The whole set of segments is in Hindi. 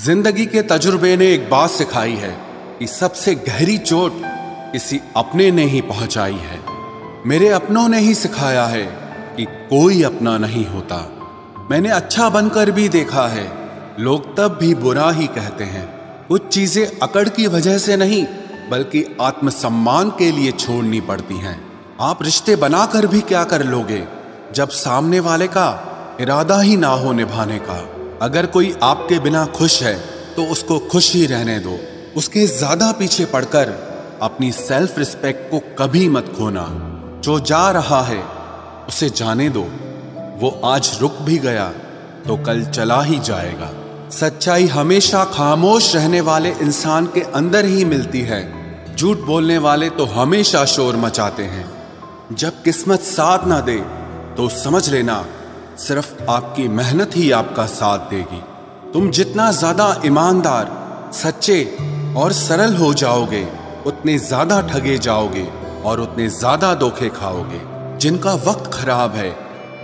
जिंदगी के तजुर्बे ने एक बात सिखाई है कि सबसे गहरी चोट किसी अपने ने ही पहुंचाई है। मेरे अपनों ने ही सिखाया है कि कोई अपना नहीं होता। मैंने अच्छा बनकर भी देखा है, लोग तब भी बुरा ही कहते हैं। कुछ चीजें अकड़ की वजह से नहीं बल्कि आत्मसम्मान के लिए छोड़नी पड़ती हैं। आप रिश्ते बनाकर भी क्या कर लोगे जब सामने वाले का इरादा ही ना हो निभाने का। अगर कोई आपके बिना खुश है तो उसको खुश ही रहने दो। उसके ज्यादा पीछे पड़कर अपनी सेल्फ रिस्पेक्ट को कभी मत खोना। जो जा रहा है उसे जाने दो, वो आज रुक भी गया तो कल चला ही जाएगा। सच्चाई हमेशा खामोश रहने वाले इंसान के अंदर ही मिलती है। झूठ बोलने वाले तो हमेशा शोर मचाते हैं। जब किस्मत साथ ना दे तो समझ लेना सिर्फ आपकी मेहनत ही आपका साथ देगी। तुम जितना ज्यादा ईमानदार, सच्चे और सरल हो जाओगे उतने ज्यादा ठगे जाओगे और उतने ज्यादा धोखे खाओगे। जिनका वक्त खराब है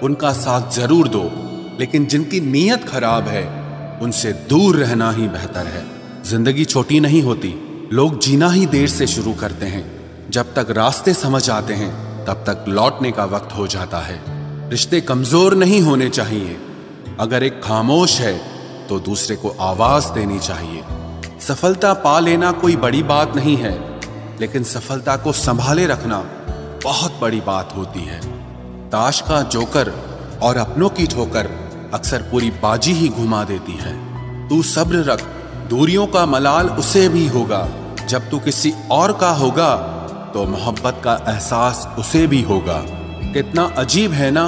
उनका साथ जरूर दो, लेकिन जिनकी नीयत खराब है उनसे दूर रहना ही बेहतर है। जिंदगी छोटी नहीं होती, लोग जीना ही देर से शुरू करते हैं। जब तक रास्ते समझ आते हैं तब तक लौटने का वक्त हो जाता है। रिश्ते कमजोर नहीं होने चाहिए। अगर एक खामोश है तो दूसरे को आवाज देनी चाहिए। सफलता पा लेना कोई बड़ी बात नहीं है, लेकिन सफलता को संभाले रखना बहुत बड़ी बात होती है। ताश का जोकर और अपनों की ठोकर अक्सर पूरी बाजी ही घुमा देती है। तू सब्र रख, दूरियों का मलाल उसे भी होगा। जब तू किसी और का होगा तो मोहब्बत का एहसास उसे भी होगा। कितना अजीब है ना,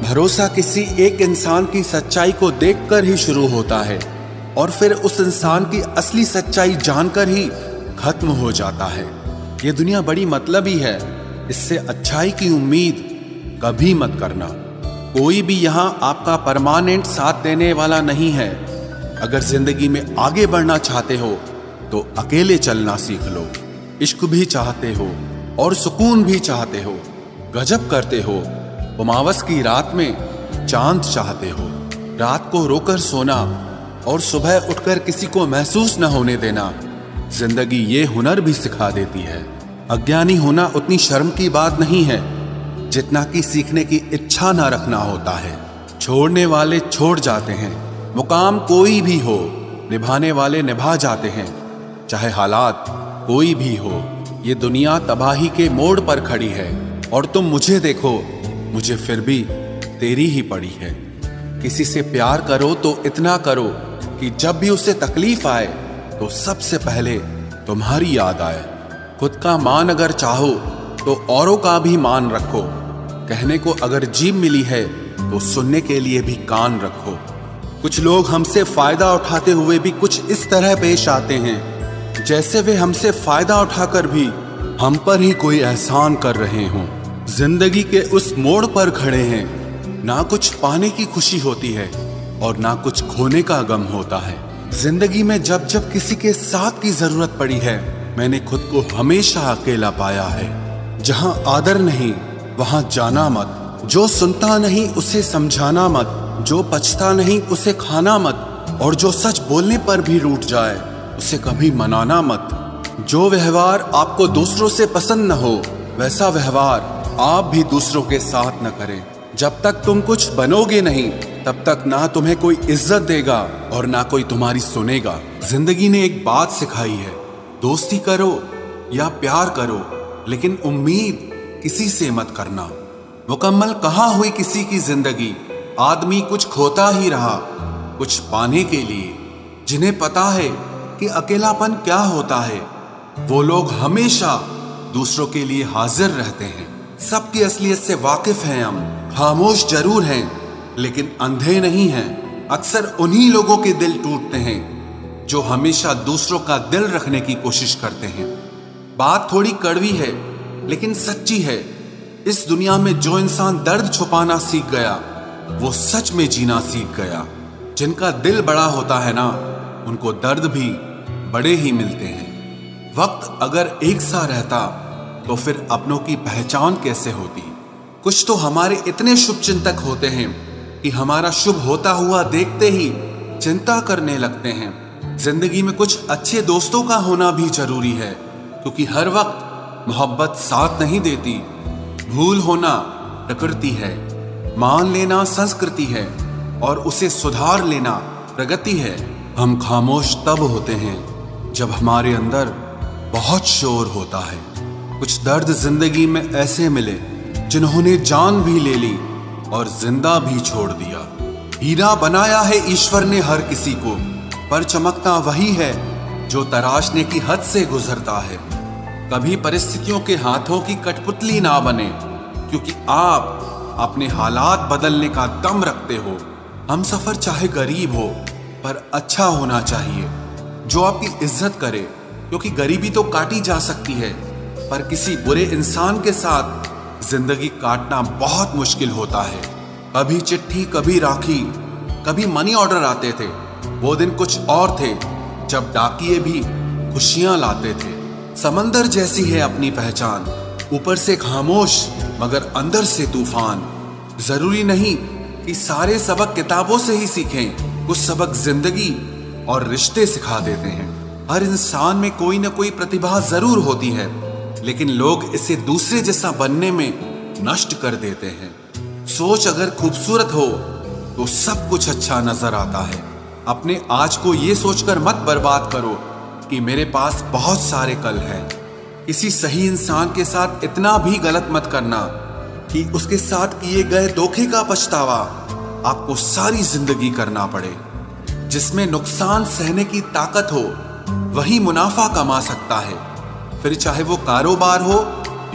भरोसा किसी एक इंसान की सच्चाई को देखकर ही शुरू होता है और फिर उस इंसान की असली सच्चाई जानकर ही खत्म हो जाता है। ये दुनिया बड़ी मतलबी है, इससे अच्छाई की उम्मीद कभी मत करना। कोई भी यहाँ आपका परमानेंट साथ देने वाला नहीं है। अगर जिंदगी में आगे बढ़ना चाहते हो तो अकेले चलना सीख लो। इश्क भी चाहते हो और सुकून भी चाहते हो, गजब करते हो। उमावस की रात में चांद चाहते हो। रात को रोकर सोना और सुबह उठकर किसी को महसूस न होने देना जिंदगी ये हुनर भी सिखा देती है। अज्ञानी होना उतनी शर्म की बात नहीं है जितना कि सीखने की इच्छा ना रखना होता है। छोड़ने वाले छोड़ जाते हैं, मुकाम कोई भी हो, निभाने वाले निभा जाते हैं। चाहे हालात कोई भी हो, ये दुनिया तबाही के मोड़ पर खड़ी है और तुम मुझे देखो, मुझे फिर भी तेरी ही पड़ी है। किसी से प्यार करो तो इतना करो कि जब भी उसे तकलीफ आए तो सबसे पहले तुम्हारी याद आए। खुद का मान अगर चाहो तो औरों का भी मान रखो। कहने को अगर जीभ मिली है तो सुनने के लिए भी कान रखो। कुछ लोग हमसे फायदा उठाते हुए भी कुछ इस तरह पेश आते हैं जैसे वे हमसे फायदा उठाकर भी हम पर ही कोई एहसान कर रहे हों। जिंदगी के उस मोड़ पर खड़े हैं, ना कुछ पाने की खुशी होती है और ना कुछ खोने का गम होता है। जिंदगी में जब जब किसी के साथ की जरूरत पड़ी है मैंने खुद को हमेशा अकेला पाया है। जहां आदर नहीं वहां जाना मत। जो सुनता नहीं उसे समझाना मत। जो पछता नहीं उसे खाना मत। और जो सच बोलने पर भी रूठ जाए उसे कभी मनाना मत। जो व्यवहार आपको दूसरों से पसंद न हो वैसा व्यवहार आप भी दूसरों के साथ न करें। जब तक तुम कुछ बनोगे नहीं तब तक ना तुम्हें कोई इज्जत देगा और ना कोई तुम्हारी सुनेगा। जिंदगी ने एक बात सिखाई है, दोस्ती करो या प्यार करो लेकिन उम्मीद किसी से मत करना। मुकम्मल कहाँ हुई किसी की जिंदगी, आदमी कुछ खोता ही रहा कुछ पाने के लिए। जिन्हें पता है कि अकेलापन क्या होता है वो लोग हमेशा दूसरों के लिए हाजिर रहते हैं। सबकी असलियत से वाकिफ हैं हम, खामोश जरूर हैं लेकिन अंधे नहीं हैं। अक्सर उन्हीं लोगों के दिल टूटते हैं जो हमेशा दूसरों का दिल रखने की कोशिश करते हैं। बात थोड़ी कड़वी है लेकिन सच्ची है। इस दुनिया में जो इंसान दर्द छुपाना सीख गया वो सच में जीना सीख गया। जिनका दिल बड़ा होता है ना उनको दर्द भी बड़े ही मिलते हैं। वक्त अगर एक सा रहता तो फिर अपनों की पहचान कैसे होती। कुछ तो हमारे इतने शुभ चिंतक होते हैं कि हमारा शुभ होता हुआ देखते ही चिंता करने लगते हैं। जिंदगी में कुछ अच्छे दोस्तों का होना भी जरूरी है, क्योंकि हर वक्त मोहब्बत साथ नहीं देती। भूल होना प्रकृति है, मान लेना संस्कृति है और उसे सुधार लेना प्रगति है। हम खामोश तब होते हैं जब हमारे अंदर बहुत शोर होता है। कुछ दर्द जिंदगी में ऐसे मिले जिन्होंने जान भी ले ली और जिंदा भी छोड़ दिया। हीरा बनाया है ईश्वर ने हर किसी को, पर चमकता वही है जो तराशने की हद से गुजरता है। कभी परिस्थितियों के हाथों की कठपुतली ना बने, क्योंकि आप अपने हालात बदलने का दम रखते हो। हम सफर चाहे गरीब हो पर अच्छा होना चाहिए, जो आपकी इज्जत करे, क्योंकि गरीबी तो काटी जा सकती है पर किसी बुरे इंसान के साथ जिंदगी काटना बहुत मुश्किल होता है। कभी चिट्ठी, कभी राखी, कभी मनी ऑर्डर आते थे। वो दिन कुछ और थे जब डाकिये भी खुशियां लाते थे। समंदर जैसी है अपनी पहचान, ऊपर से खामोश मगर अंदर से तूफान। जरूरी नहीं कि सारे सबक किताबों से ही सीखें, कुछ सबक जिंदगी और रिश्ते सिखा देते हैं। हर इंसान में कोई ना कोई प्रतिभा जरूर होती है, लेकिन लोग इसे दूसरे जैसा बनने में नष्ट कर देते हैं। सोच अगर खूबसूरत हो तो सब कुछ अच्छा नजर आता है। अपने आज को ये सोचकर मत बर्बाद करो कि मेरे पास बहुत सारे कल हैं। किसी सही इंसान के साथ इतना भी गलत मत करना कि उसके साथ किए गए धोखे का पछतावा आपको सारी जिंदगी करना पड़े। जिसमें नुकसान सहने की ताकत हो वही मुनाफा कमा सकता है, फिर चाहे वो कारोबार हो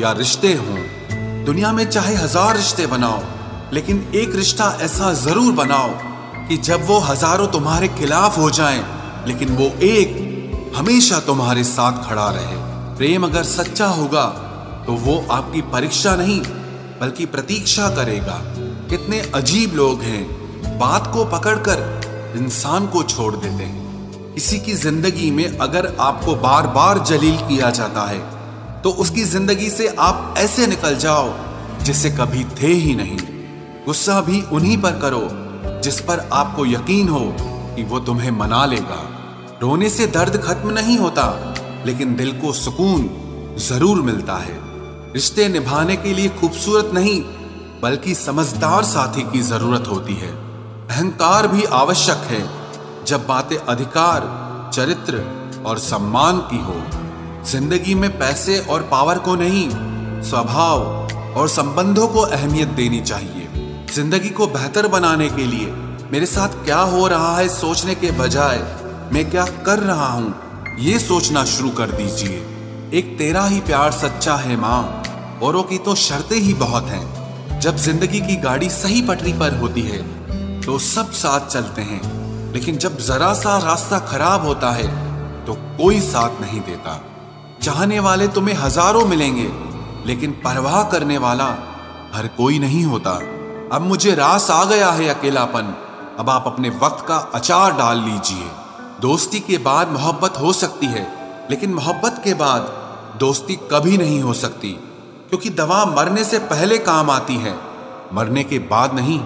या रिश्ते हों। दुनिया में चाहे 1000 रिश्ते बनाओ, लेकिन एक रिश्ता ऐसा जरूर बनाओ कि जब वो हजारों तुम्हारे खिलाफ हो जाएं, लेकिन वो एक हमेशा तुम्हारे साथ खड़ा रहे। प्रेम अगर सच्चा होगा तो वो आपकी परीक्षा नहीं बल्कि प्रतीक्षा करेगा। कितने अजीब लोग हैं, बात को पकड़कर इंसान को छोड़ देते हैं। किसी की जिंदगी में अगर आपको बार बार जलील किया जाता है तो उसकी जिंदगी से आप ऐसे निकल जाओ जिसे कभी थे ही नहीं। गुस्सा भी उन्हीं पर करो जिस पर आपको यकीन हो कि वो तुम्हें मना लेगा। रोने से दर्द खत्म नहीं होता, लेकिन दिल को सुकून जरूर मिलता है। रिश्ते निभाने के लिए खूबसूरत नहीं बल्कि समझदार साथी की जरूरत होती है। अहंकार भी आवश्यक है जब बातें अधिकार, चरित्र और सम्मान की हो। जिंदगी में पैसे और पावर को नहीं, स्वभाव और संबंधों को अहमियत देनी चाहिए। जिंदगी को बेहतर बनाने के लिए मेरे साथ क्या हो रहा है सोचने के बजाय मैं क्या कर रहा हूं ये सोचना शुरू कर दीजिए। एक तेरा ही प्यार सच्चा है माँ, औरों की तो शर्तें ही बहुत हैं। जब जिंदगी की गाड़ी सही पटरी पर होती है तो सब साथ चलते हैं, लेकिन जब जरा सा रास्ता खराब होता है तो कोई साथ नहीं देता। चाहने वाले तुम्हें हजारों मिलेंगे, लेकिन परवाह करने वाला हर कोई नहीं होता। अब मुझे रास आ गया है अकेलापन, अब आप अपने वक्त का अचार डाल लीजिए। दोस्ती के बाद मोहब्बत हो सकती है, लेकिन मोहब्बत के बाद दोस्ती कभी नहीं हो सकती, क्योंकि दवा मरने से पहले काम आती है, मरने के बाद नहीं।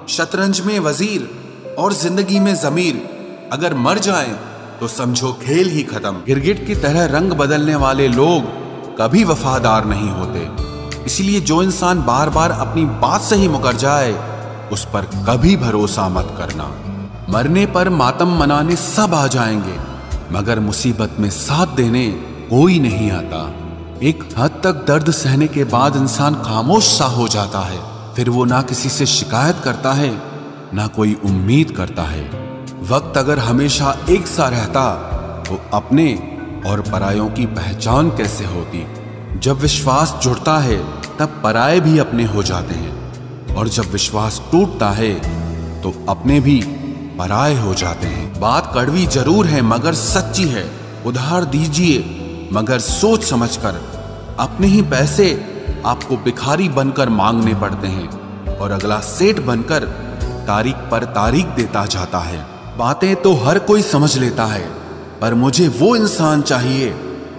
शतरंज में वजीर और जिंदगी में जमीर अगर मर जाएं तो समझो खेल ही खत्म। गिरगिट की तरह रंग बदलने वाले लोग कभी वफादार नहीं होते, इसलिए जो इंसान बार बार अपनी बात से ही मुकर जाए उस पर कभी भरोसा मत करना। मरने पर मातम मनाने सब आ जाएंगे, मगर मुसीबत में साथ देने कोई नहीं आता। एक हद तक दर्द सहने के बाद इंसान खामोश सा हो जाता है, फिर वो ना किसी से शिकायत करता है ना कोई उम्मीद करता है। वक्त अगर हमेशा एक सा रहता तो अपने और परायों की पहचान कैसे होती। जब विश्वास जुड़ता है तब पराये भी अपने हो जाते हैं, और जब विश्वास टूटता है तो अपने भी पराये हो जाते हैं। बात कड़वी जरूर है मगर सच्ची है। उधार दीजिए मगर सोच समझकर। अपने ही पैसे आपको भिखारी बनकर मांगने पड़ते हैं, और अगला सेठ बनकर तारीख पर तारीख देता जाता है। बातें तो हर कोई समझ लेता है, पर मुझे वो इंसान चाहिए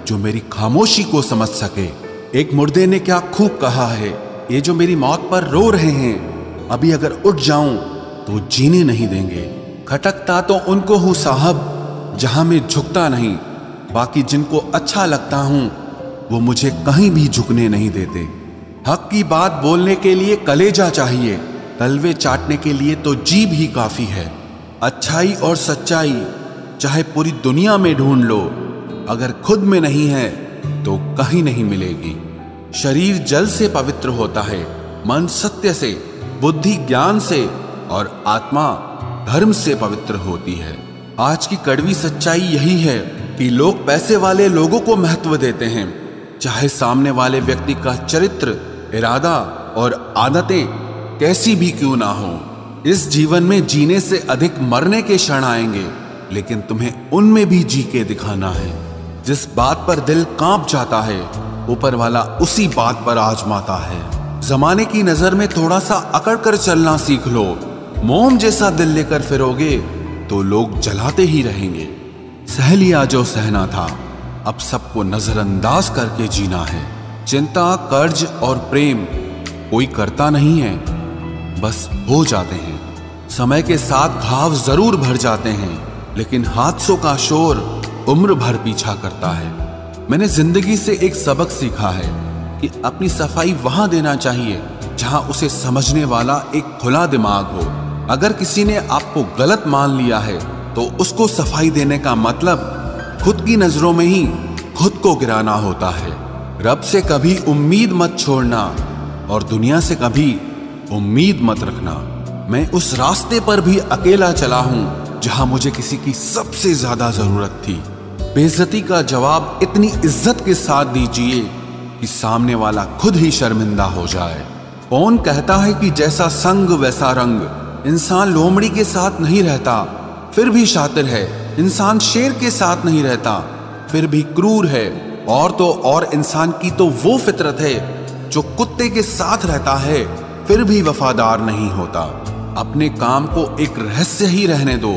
जो मेरी खामोशी को समझ सके। एक मुर्दे ने क्या खूब कहा है, ये जो मेरी मौत पर रो रहे हैं, अभी अगर उठ जाऊं तो जीने नहीं देंगे। खटकता तो उनको हूं साहब जहां मैं झुकता नहीं, बाकी जिनको अच्छा लगता हूं वो मुझे कहीं भी झुकने नहीं देते। हक की बात बोलने के लिए कलेजा चाहिए, तलवे चाटने के लिए तो जीभ ही काफी है। अच्छाई और सच्चाई चाहे पूरी दुनिया में ढूंढ लो, अगर खुद में नहीं है तो कहीं नहीं मिलेगी। शरीर जल से पवित्र होता है, मन सत्य से, बुद्धि ज्ञान से और आत्मा धर्म से पवित्र होती है। आज की कड़वी सच्चाई यही है कि लोग पैसे वाले लोगों को महत्व देते हैं, चाहे सामने वाले व्यक्ति का चरित्र, इरादा और आदतें कैसी भी क्यों ना हो। इस जीवन में जीने से अधिक मरने के क्षण आएंगे, लेकिन तुम्हें उनमें भी जी के दिखाना है। जिस बात पर दिल कांप जाता है, ऊपर वाला उसी बात पर आजमाता है। जमाने की नजर में थोड़ा सा अकड़ कर चलना सीख लो। मोम जैसा दिल लेकर फिरोगे तो लोग जलाते ही रहेंगे। सह लिया जो सहना था, अब सबको नजरअंदाज करके जीना है। चिंता, कर्ज और प्रेम कोई करता नहीं है, बस हो जाते हैं। समय के साथ घाव जरूर भर जाते हैं, लेकिन हादसों का शोर उम्र भर पीछा करता है। मैंने जिंदगी से एक सबक सीखा है कि अपनी सफाई वहां देना चाहिए जहां उसे समझने वाला एक खुला दिमाग हो। अगर किसी ने आपको गलत मान लिया है तो उसको सफाई देने का मतलब खुद की नजरों में ही खुद को गिराना होता है। रब से कभी उम्मीद मत छोड़ना और दुनिया से कभी उम्मीद मत रखना। मैं उस रास्ते पर भी अकेला चला हूं जहां मुझे किसी की सबसे ज्यादा जरूरत थी। बेइज्जती का जवाब इतनी इज्जत के साथ दीजिए कि सामने वाला खुद ही शर्मिंदा हो जाए। कौन कहता है कि जैसा संग वैसा रंग? इंसान लोमड़ी के साथ नहीं रहता फिर भी शातिर है। इंसान शेर के साथ नहीं रहता फिर भी क्रूर है। और तो और इंसान की तो वो फितरत है जो कुत्ते के साथ रहता है फिर भी वफादार नहीं होता। अपने काम को एक रहस्य ही रहने दो,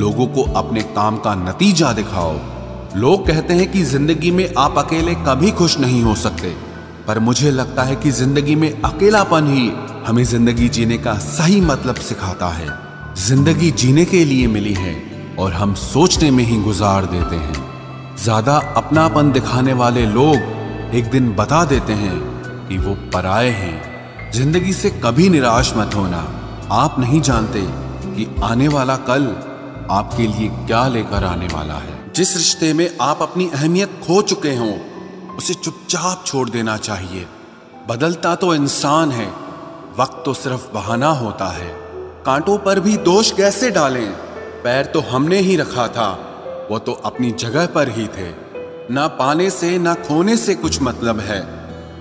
लोगों को अपने काम का नतीजा दिखाओ। लोग कहते हैं कि जिंदगी में आप अकेले कभी खुश नहीं हो सकते, पर मुझे लगता है कि जिंदगी में अकेलापन ही हमें जिंदगी जीने का सही मतलब सिखाता है। जिंदगी जीने के लिए मिली है और हम सोचने में ही गुजार देते हैं। ज्यादा अपनापन दिखाने वाले लोग एक दिन बता देते हैं कि वो पराये हैं। जिंदगी से कभी निराश मत होना। आप नहीं जानते कि आने वाला कल आपके लिए क्या लेकर आने वाला है। जिस रिश्ते में आप अपनी अहमियत खो चुके हों उसे चुपचाप छोड़ देना चाहिए। बदलता तो इंसान है, वक्त तो सिर्फ बहाना होता है। कांटों पर भी दोष कैसे डालें? पैर तो हमने ही रखा था, वो तो अपनी जगह पर ही थे। ना पाने से ना खोने से कुछ मतलब है।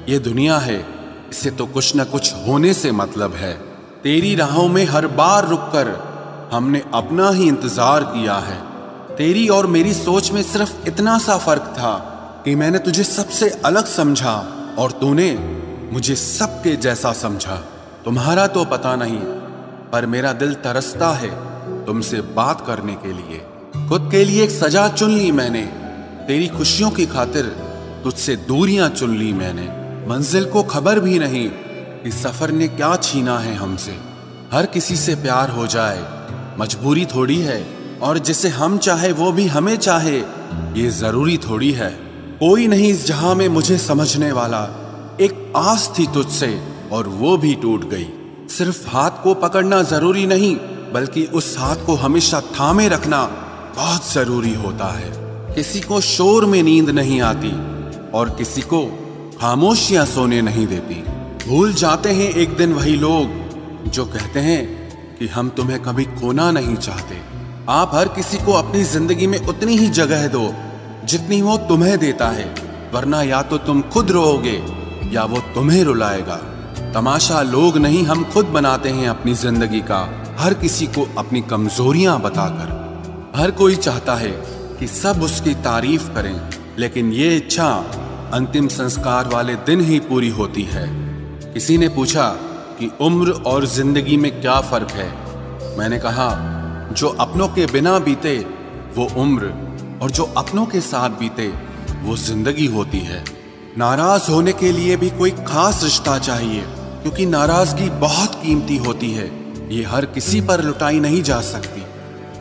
ये दुनिया है, इसे तो कुछ न कुछ होने से मतलब है। तेरी राहों में हर बार रुककर हमने अपना ही इंतजार किया है। तेरी और मेरी सोच में सिर्फ इतना सा फर्क था कि मैंने तुझे सबसे अलग समझा और तूने मुझे सबके जैसा समझा। तुम्हारा तो पता नहीं, पर मेरा दिल तरसता है तुमसे बात करने के लिए। खुद के लिए एक सजा चुन ली मैंने, तेरी खुशियों की खातिर तुझसे दूरियां चुन ली मैंने। मंजिल को खबर भी नहीं कि सफर ने क्या छीना है हमसे। हर किसी से प्यार हो जाए मजबूरी थोड़ी है, और जिसे हम चाहे वो भी हमें चाहे ये जरूरी थोड़ी है। कोई नहीं इस जहां में मुझे समझने वाला। एक आस थी तुझसे और वो भी टूट गई। सिर्फ हाथ को पकड़ना जरूरी नहीं, बल्कि उस हाथ को हमेशा थामे रखना बहुत जरूरी होता है। किसी को शोर में नींद नहीं आती और किसी को खामोशियां सोने नहीं देती। भूल जाते हैं एक दिन वही लोग जो कहते हैं कि हम तुम्हें कभी खोना नहीं चाहते। आप हर किसी को अपनी जिंदगी में उतनी ही जगह दो जितनी वो तुम्हें देता है, वरना या तो तुम खुद रोओगे या वो तुम्हें रुलाएगा। तमाशा लोग नहीं, हम खुद बनाते हैं अपनी जिंदगी का, हर किसी को अपनी कमजोरियां बताकर। हर कोई चाहता है कि सब उसकी तारीफ करें, लेकिन ये इच्छा अंतिम संस्कार वाले दिन ही पूरी होती है। किसी ने पूछा कि उम्र और जिंदगी में क्या फर्क है। मैंने कहा, जो अपनों के बिना बीते वो उम्र, और जो अपनों के साथ बीते वो जिंदगी होती है। नाराज होने के लिए भी कोई खास रिश्ता चाहिए, क्योंकि नाराजगी बहुत कीमती होती है। ये हर किसी पर लुटाई नहीं जा सकती।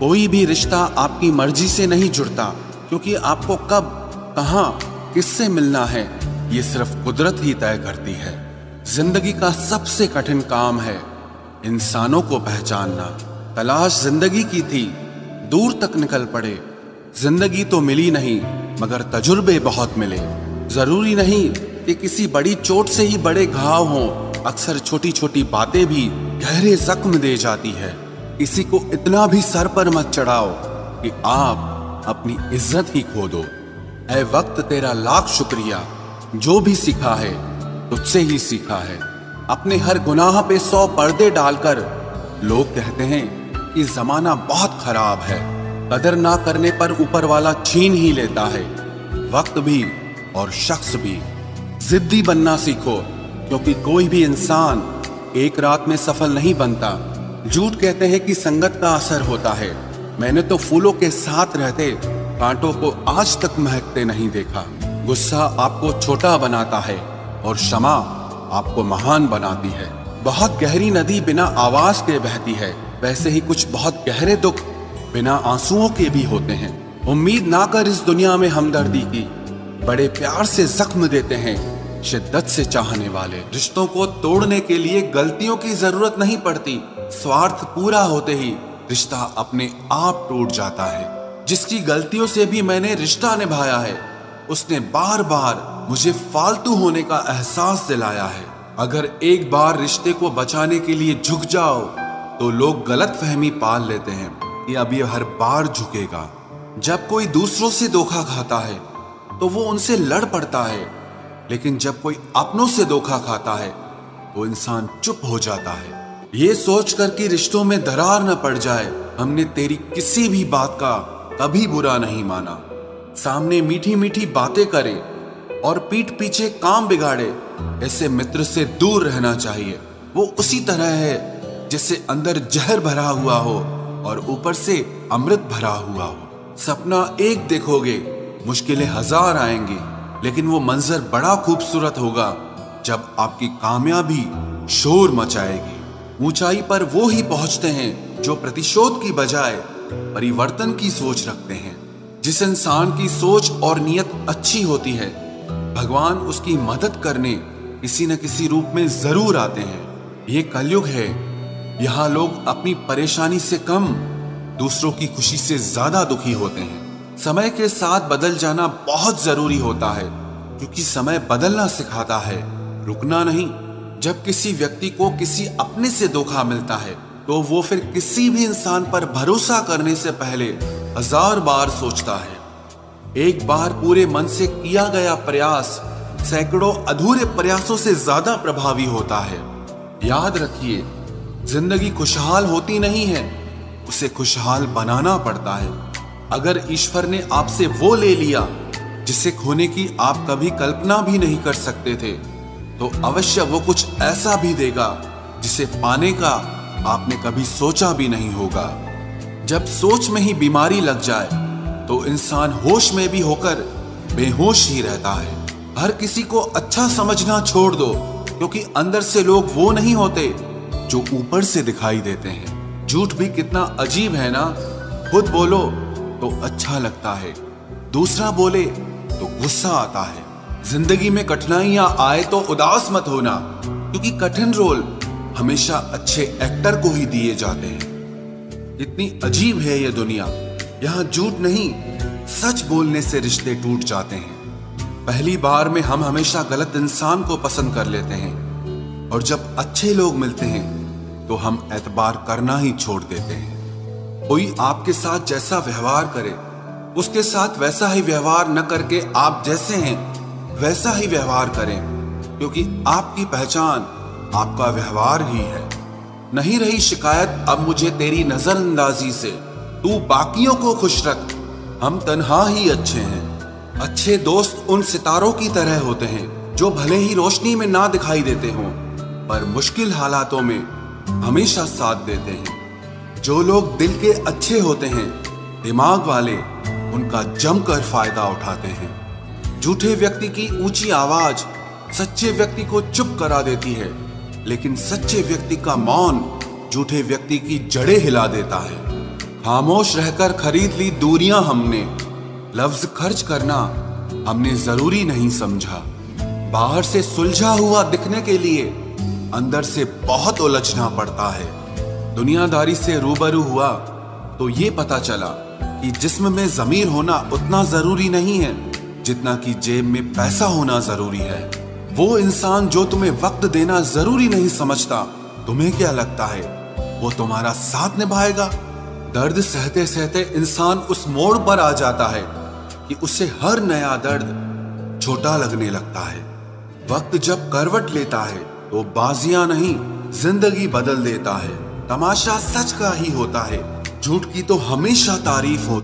कोई भी रिश्ता आपकी मर्जी से नहीं जुड़ता, क्योंकि आपको कब, कहां, किससे मिलना है ये सिर्फ कुदरत ही तय करती है। जिंदगी का सबसे कठिन काम है इंसानों को पहचानना। तलाश जिंदगी की थी, दूर तक निकल पड़े। जिंदगी तो मिली नहीं मगर तजुर्बे बहुत मिले। जरूरी नहीं कि किसी बड़ी चोट से ही बड़े घाव हों, अक्सर छोटी छोटी बातें भी गहरे जख्म दे जाती है। किसी को इतना भी सर पर मत चढ़ाओ कि आप अपनी इज्जत ही खो दो। ऐ वक्त तेरा लाख शुक्रिया, जो भी सीखा है तुझसे ही सीखा है। अपने हर गुनाह पे 100 पर्दे डालकर लोग कहते हैं कि जमाना बहुत खराब है। कदर ना करने पर ऊपर वाला छीन ही लेता है, वक्त भी और शख्स भी। जिद्दी बनना सीखो, क्योंकि कोई भी इंसान एक रात में सफल नहीं बनता। झूठ कहते हैं कि संगत का असर होता है। मैंने तो फूलों के साथ रहते कांटों को आज तक महकते नहीं देखा। गुस्सा आपको छोटा बनाता है और क्षमा आपको महान बनाती है। बहुत गहरी नदी बिना आवाज के बहती है, वैसे ही कुछ बहुत गहरे दुख बिना आंसुओं के भी होते हैं। उम्मीद ना कर इस दुनिया में हमदर्दी की, बड़े प्यार से जख्म देते हैं शिद्दत से चाहने वाले। रिश्तों को तोड़ने के लिए गलतियों की जरूरत नहीं पड़ती, स्वार्थ पूरा होते ही रिश्ता अपने आप टूट जाता है। जिसकी गलतियों से भी मैंने रिश्ता निभाया है, उसने बार बार मुझे फालतू होने का एहसास दिलाया है। अगर एक बार रिश्ते को बचाने के लिए झुक जाओ तो लोग गलत फहमी पाल लेते हैं कि अब ये हर बार झुकेगा। जब कोई दूसरों से धोखा खाता है तो वो उनसे लड़ पड़ता है, लेकिन जब कोई अपनों से धोखा खाता है तो इंसान चुप हो जाता है। ये सोचकर कि रिश्तों में दरार न पड़ जाए, हमने तेरी किसी भी बात का कभी बुरा नहीं माना। सामने मीठी मीठी बातें करे और पीठ पीछे काम बिगाड़े, ऐसे मित्र से दूर रहना चाहिए। वो उसी तरह है जिससे अंदर जहर भरा हुआ हो और ऊपर से अमृत भरा हुआ हो। सपना एक देखोगे, मुश्किलें 1000 आएंगी, लेकिन वो मंजर बड़ा खूबसूरत होगा जब आपकी कामयाबी शोर मचाएगी। ऊंचाई पर वो ही पहुंचते हैं जो प्रतिशोध की बजाय परिवर्तन की सोच रखते हैं। जिस इंसान की सोच और नियत अच्छी होती है, भगवान उसकी मदद करने किसी न किसी रूप में जरूर आते हैं। ये कलयुग है, यहाँ लोग अपनी परेशानी से कम दूसरों की खुशी से ज्यादा दुखी होते हैं। समय के साथ बदल जाना बहुत जरूरी होता है, क्योंकि समय बदलना सिखाता है, रुकना नहीं। जब किसी व्यक्ति को किसी अपने से धोखा मिलता है तो वो फिर किसी भी इंसान पर भरोसा करने से पहले 1000 बार सोचता है। एक बार पूरे मन से किया गया प्रयास सैकड़ों अधूरे प्रयासों से ज्यादा प्रभावी होता है। याद रखिए, जिंदगी खुशहाल होती नहीं है, उसे खुशहाल बनाना पड़ता है। अगर ईश्वर ने आपसे वो ले लिया जिसे खोने की आप कभी कल्पना भी नहीं कर सकते थे, तो अवश्य वो कुछ ऐसा भी देगा जिसे पाने का आपने कभी सोचा भी नहीं होगा। जब सोच में ही बीमारी लग जाए तो इंसान होश में भी होकर बेहोश ही रहता है। हर किसी को अच्छा समझना छोड़ दो, क्योंकि अंदर से लोग वो नहीं होते जो ऊपर से दिखाई देते हैं। झूठ भी कितना अजीब है ना, खुद बोलो तो अच्छा लगता है, दूसरा बोले तो गुस्सा आता है। जिंदगी में कठिनाइयां आए तो उदास मत होना, क्योंकि कठिन रोल हमेशा अच्छे एक्टर को ही दिए जाते हैं। इतनी अजीब है ये दुनिया, यहाँ झूठ नहीं सच बोलने से रिश्ते टूट जाते हैं। पहली बार में हम हमेशा गलत इंसान को पसंद कर लेते हैं, और जब अच्छे लोग मिलते हैं तो हम एतबार करना ही छोड़ देते हैं। कोई आपके साथ जैसा व्यवहार करे, उसके साथ वैसा ही व्यवहार न करके आप जैसे हैं वैसा ही व्यवहार करें, क्योंकि आपकी पहचान आपका व्यवहार ही है। नहीं रही शिकायत अब मुझे तेरी नजरअंदाजी से, तू बाकियों को खुश रख, हम तन्हा ही अच्छे हैं। अच्छे दोस्त उन सितारों की तरह होते हैं जो भले ही रोशनी में ना दिखाई देते हों, पर मुश्किल हालातों में हमेशा साथ देते हैं। जो लोग दिल के अच्छे होते हैं, दिमाग वाले उनका जमकर फायदा उठाते हैं। झूठे व्यक्ति की ऊंची आवाज सच्चे व्यक्ति को चुप करा देती है, लेकिन सच्चे व्यक्ति का मौन झूठे व्यक्ति की जड़ें हिला देता है। खामोश रहकर खरीद ली दूरियां हमने। लफ्ज खर्च करना हमने जरूरी नहीं समझा। बाहर से सुलझा हुआ दिखने के लिए अंदर से बहुत उलझना पड़ता है। दुनियादारी से रूबरू हुआ तो ये पता चला कि जिस्म में ज़मीर होना उतना जरूरी नहीं है जितना कि जेब में पैसा होना जरूरी है। वो इंसान जो तुम्हें वक्त देना जरूरी नहीं समझता, तुम्हें क्या लगता है वो तुम्हारा साथ निभाएगा? दर्द सहते सहते इंसान उस मोड़ पर आ जाता है कि उसे हर नया दर्द छोटा लगने लगता है। वक्त जब करवट लेता है तो बाजियां नहीं जिंदगी बदल देता है। तमाशा सच का ही होता है, झूठ की तो हमेशा तारीफ होती है।